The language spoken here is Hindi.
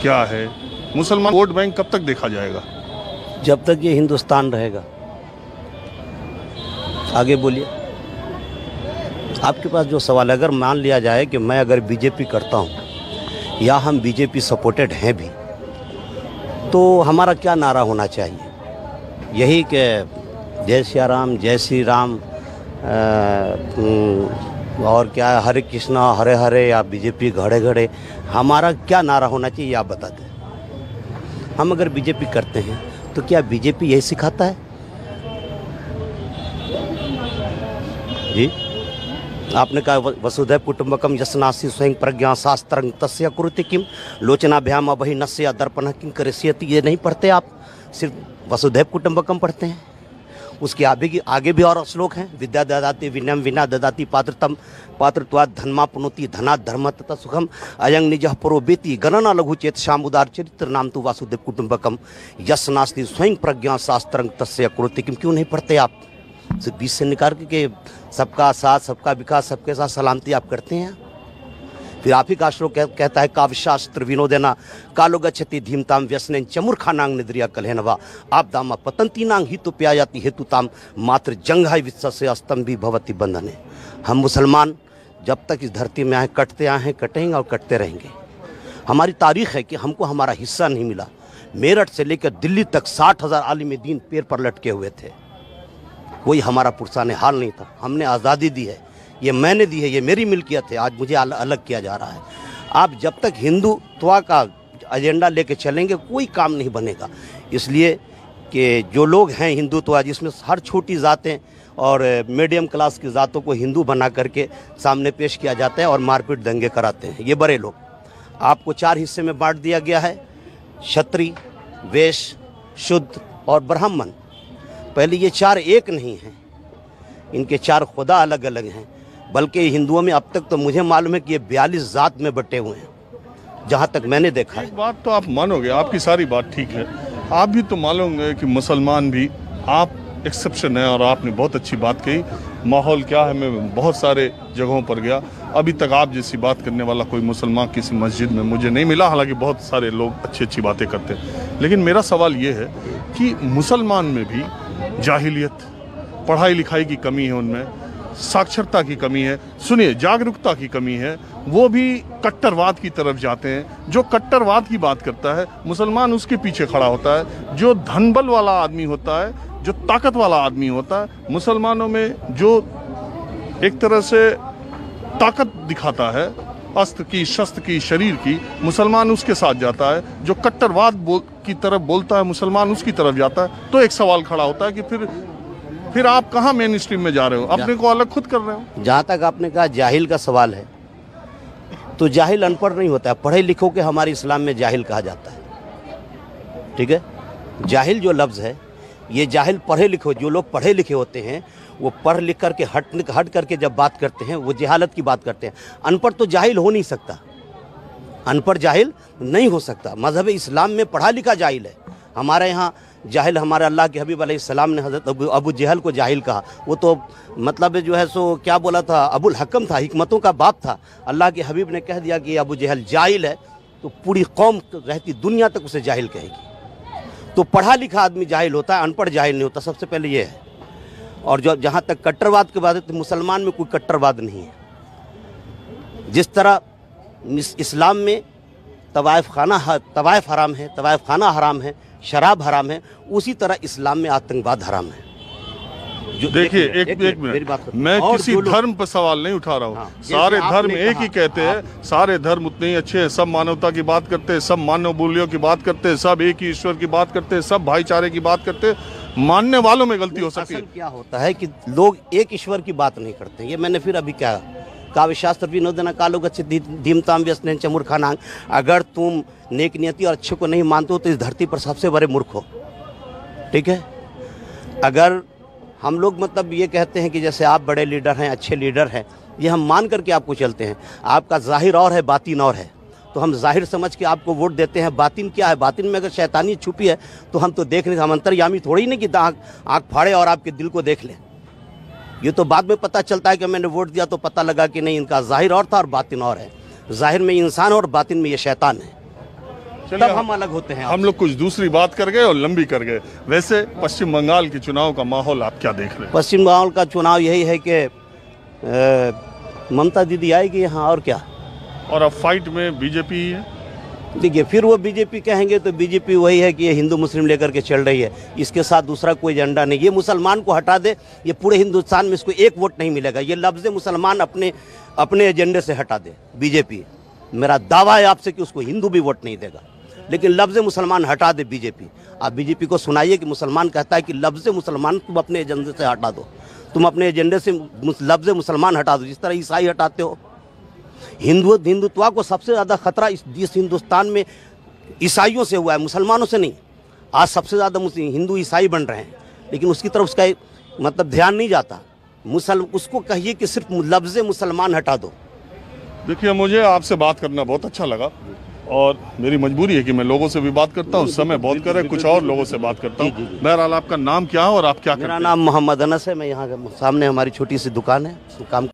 क्या है? मुसलमान वोट बैंक कब तक देखा जाएगा? जब तक ये हिंदुस्तान रहेगा। आगे बोलिए। आपके पास जो सवाल है, अगर मान लिया जाए कि मैं अगर बीजेपी करता हूँ या हम बीजेपी सपोर्टेड हैं भी, तो हमारा क्या नारा होना चाहिए? यही कि जय सिया राम, जय श्री राम, और क्या हरे कृष्णा हरे हरे, या बीजेपी घड़े घड़े? हमारा क्या नारा होना चाहिए आप बता दें। हम अगर बीजेपी करते हैं तो क्या बीजेपी यही सिखाता है? जी, आपने कहा वसुधैव कुटुंबकम यस्नासी स्वयं प्रज्ञा शास्त्रं तस्य कुरुते किम लोचनाभ्याम अभहि नस्य दर्पण किं करिष्यति। ये नहीं पढ़ते आप, सिर्फ वसुधैव कुटुंबकम पढ़ते हैं। उसके आगे भी और श्लोक हैं। विद्या ददाति विनयम विना ददाति पात्रतम पात्रत्वात् धनमा पुनोति धनात् धर्म तथा सुखम अयं निजः परोवेति गणना लघु चेत श्याम उदार चरित्र नाम तो वासुदेव कुटुंबकम यश नास्ति स्वयं प्रज्ञा शास्त्रं तस्य कुरुते किम। क्यों नहीं पढ़ते आप? सिर्फ बीच से निकाल के सबका साथ सबका विकास सबके साथ सलामती आप करते हैं। फिर आप ही का श्लोक कहता है काव्यशास्त्र विनोदेना कालो गच्छति धीमताम व्यसनेन चमुर्खानांग निद्रिया कलहनवा आपदामा पतंतीनांग हितु प्यायाति हेतुताम मात्र जंघाई विश्वस्य अस्तंभी भवति बंधने। हम मुसलमान जब तक इस धरती में आए कटते आए हैं, कटेंगे और कटते रहेंगे। हमारी तारीख है कि हमको हमारा हिस्सा नहीं मिला। मेरठ से लेकर दिल्ली तक 60,000 आलिम दीन पैर पर लटके हुए थे। कोई हमारा पुरसाने हाल नहीं था। हमने आज़ादी दी है, ये मैंने दी है, ये मेरी मिल्कियत है। आज मुझे अलग किया जा रहा है। आप जब तक हिंदुत्व का एजेंडा लेके चलेंगे कोई काम नहीं बनेगा। इसलिए कि जो लोग हैं हिंदुत्व, जिसमें हर छोटी जातें और मीडियम क्लास की जातों को हिंदू बना करके सामने पेश किया जाता है और मारपीट दंगे कराते हैं ये बड़े लोग। आपको 4 हिस्से में बांट दिया गया है, क्षत्रिय, वैश्य, शुद्र और ब्राह्मण। पहले ये 4 एक नहीं हैं, इनके 4 खुदा अलग अलग हैं। बल्कि हिंदुओं में अब तक तो मुझे मालूम है कि ये 42 जात में बटे हुए हैं, जहाँ तक मैंने देखा है। एक बात तो आप मानोगे, आपकी सारी बात ठीक है। आप भी तो मानोगे कि मुसलमान भी, आप एक्सेप्शन है और आपने बहुत अच्छी बात कही। माहौल क्या है, मैं बहुत सारे जगहों पर गया, अभी तक आप जैसी बात करने वाला कोई मुसलमान किसी मस्जिद में मुझे नहीं मिला। हालांकि बहुत सारे लोग अच्छी अच्छी बातें करते हैं, लेकिन मेरा सवाल ये है कि मुसलमान में भी जाहिलियत, पढ़ाई लिखाई की कमी है, उनमें साक्षरता की कमी है, सुनिए जागरूकता की कमी है। वो भी कट्टरवाद की तरफ जाते हैं। जो कट्टरवाद की बात करता है मुसलमान उसके पीछे खड़ा होता है। जो धनबल वाला आदमी होता है, जो ताकत वाला आदमी होता है, मुसलमानों में जो एक तरह से ताकत दिखाता है, अस्त्र की, शस्त्र की, शरीर की, मुसलमान उसके साथ जाता है। जो कट्टरवाद की तरफ बोलता है मुसलमान उसकी तरफ जाता है। तो एक सवाल खड़ा होता है कि फिर आप कहाँ मेन स्ट्रीम में जा रहे हो, अपने को अलग खुद कर रहे हो। जहाँ तक आपने कहा जाहिल का सवाल है, तो जाहिल अनपढ़ नहीं होता है, पढ़े लिखों के हमारे इस्लाम में जाहिल कहा जाता है। ठीक है, जाहिल जो लफ्ज़ है, ये जाहिल पढ़े लिखे, जो लोग पढ़े लिखे होते हैं वो पढ़ लिख करके हट करके जब बात करते हैं वो जहालत की बात करते हैं। अनपढ़ तो जाहिल हो नहीं सकता, अनपढ़ जाहिल नहीं हो सकता। मजहब इस्लाम में पढ़ा लिखा जाहिल है। हमारे यहाँ जाहिल, हमारे अल्लाह के हबीब अलैहिस्सलाम ने हज़रत अबू जहल को जाहिल कहा। वो तो मतलब जो है सो क्या बोला था, अबुल हकम था, हिकमतों का बाप था। अल्लाह के हबीब ने कह दिया कि अबू जहल जाहिल है, तो पूरी कौम रहती दुनिया तक उसे जाहिल कहेगी। तो पढ़ा लिखा आदमी जाहिल होता है, अनपढ़ जाहिल नहीं होता। सबसे पहले ये है। और जो जहाँ तक कट्टरवाद की बात है, तो मुसलमान में कोई कट्टरवाद नहीं है। जिस तरह इस्लाम में तवाइफ हराम है, तवाइफ खाना हराम है, शराब हराम है, उसी तरह इस्लाम में आतंकवाद हराम है। देखिए एक मिनट, मैं किसी धर्म पर सवाल नहीं उठा रहा हूँ। हाँ, सारे धर्म एक ही कहते हैं, सारे धर्म उतने ही अच्छे हैं, सब मानवता की बात करते हैं, सब मानव मूल्यों की बात करते हैं, सब एक ही ईश्वर की बात करते हैं, सब भाईचारे की बात करते हैं। मानने वालों में गलती हो सकती है। क्या होता है कि लोग एक ईश्वर की बात नहीं करते। ये मैंने फिर अभी क्या, काव्यशास्त्र विनोदना कालो गच्छति धीमताम व्यसनेन चमुर्खानांग। अगर तुम नेक नियति और अच्छे को नहीं मानते हो तो इस धरती पर सबसे बड़े मूर्ख हो। ठीक है, अगर हम लोग मतलब ये कहते हैं कि जैसे आप बड़े लीडर हैं, अच्छे लीडर हैं, ये हम मान करके आपको चलते हैं। आपका जाहिर और है, बातिन और है, तो हम जाहिर समझ के आपको वोट देते हैं। बातिन क्या है? बातिन में अगर शैतानी छुपी है तो हम तो देख नहीं, हम अंतर्यामी थोड़ी नहीं कि आँख फाड़े और आपके दिल को देख लें। ये तो बाद में पता चलता है कि मैंने वोट दिया तो पता लगा कि नहीं, इनका जाहिर और था और बातिन और है। जाहिर में इंसान और बातिन में ये शैतान है। चलिए, तब हम अलग होते हैं। हम लोग कुछ दूसरी बात कर गए और लंबी कर गए। वैसे पश्चिम बंगाल के चुनाव का माहौल आप क्या देख रहे हैं? पश्चिम बंगाल का चुनाव यही है कि ममता दीदी आएगी यहाँ, और क्या। और अब फाइट में बीजेपी ही है। देखिए, फिर वो बीजेपी कहेंगे तो बीजेपी वही है कि ये हिंदू मुस्लिम लेकर के चल रही है, इसके साथ दूसरा कोई एजेंडा नहीं। ये मुसलमान को हटा दे, ये पूरे हिंदुस्तान में इसको एक वोट नहीं मिलेगा। ये लफ्ज़ मुसलमान अपने एजेंडे से हटा दे बीजेपी। मेरा दावा है आपसे कि उसको हिंदू भी वोट नहीं देगा, लेकिन लफ्ज़ मुसलमान हटा दे बीजेपी। आप बीजेपी को सुनाइए कि मुसलमान कहता है कि लफ्ज़ मुसलमान तुम अपने एजेंडे से हटा दो, तुम अपने एजेंडे से लफ्ज़ मुसलमान हटा दो, जिस तरह ईसाई हटाते हो। हिंदुत्व को सबसे ज़्यादा खतरा इस हिंदुस्तान में ईसाइयों से हुआ है, मुसलमानों से नहीं। आज सबसे ज़्यादा हिंदू ईसाई बन रहे हैं, लेकिन उसकी तरफ उसका मतलब ध्यान नहीं जाता। उसको कहिए कि सिर्फ लफ्ज़ मुसलमान हटा दो। देखिए, मुझे आपसे बात करना बहुत अच्छा लगा और मेरी मजबूरी है कि मैं लोगों से भी बात करता हूँ, समय बहुत करे, कुछ और लोगों से बात करता हूँ। बहरहाल, आपका नाम क्या है और आप क्या करते हैं? मेरा नाम मोहम्मद अनस है। मैं यहाँ सामने हमारी छोटी सी दुकान है, काम